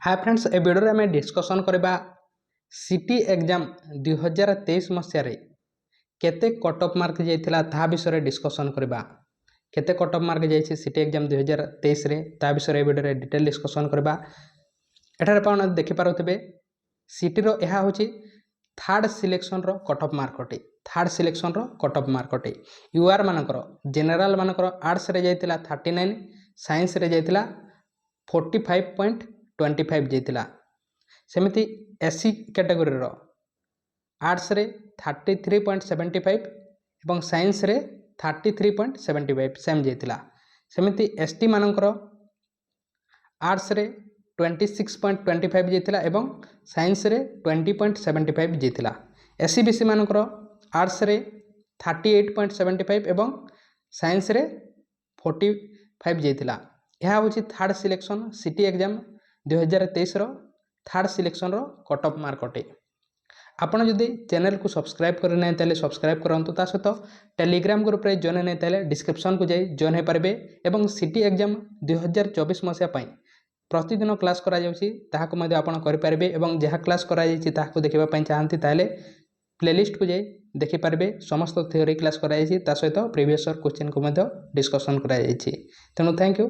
Hi friends ए video में discussion करबा city exam 2023 मसीह केते कट ऑफ मार्क जाइथिला ता विषय डिस्कसन करबा केते कट ऑफ मार्क जाइछि सिटी एग्जाम 2023 रे ता विषय वीडियो रे डिटेल डिस्कसन करबा। एठारे पाउन देखि पारुथिबे सिटी रो एहा होछि थर्ड सिलेक्शन रो कट ऑफ मार्क अटे। थर्ड सिलेक्शन रो कट ऑफ मार्क अटे। यूआर मानकर जनरल मानकर आर्ट्स रे जाइथिला 39, साइंस रे जाइथिला 45.25 जाइथिला। सेमिति एससी कैटेगरी रो आर्ट्स रे 33.75 एवं साइंस रे 33.75 सेम जाइथिला। सेमिति एसटी मानकर आर्ट्स रे 26.25 जाइथिला एवं साइंस रे 20.75 जाइथिला। एससी बीसी मानकर आर्ट्स रे 38.75 एवं साइंस रे 45 जाइथिला। यह हूँ थर्ड सिलेक्शन सिटी एग्जाम 2023 रो थर्ड सिलेक्शन रो कट ऑफ मार्क अटे। आपण जदि चैनल को सब्सक्राइब करना है ताले सब्सक्राइब करंतु ता सहित टेलीग्राम ग्रुप रे जॉइन नहीं ताले डिस्क्रिप्शन को जाई जॉइन हो पारबे। एवं सिटी एग्जाम 2024 मसिया पई प्रतिदिन क्लास करा जाउची ताहाको मध्ये आपण करि पारबे। एवं जहा क्लास करा जाइछि ताहाको देखिबा पई चाहंती ताले प्लेलिस्ट को जाई देखि पारबे। समस्त थ्योरी क्लास करा जाइछि ता सहित प्रीवियस क्वेश्चन को मध्ये डिस्कशन करा जाइछि। तेनु थैंक यू।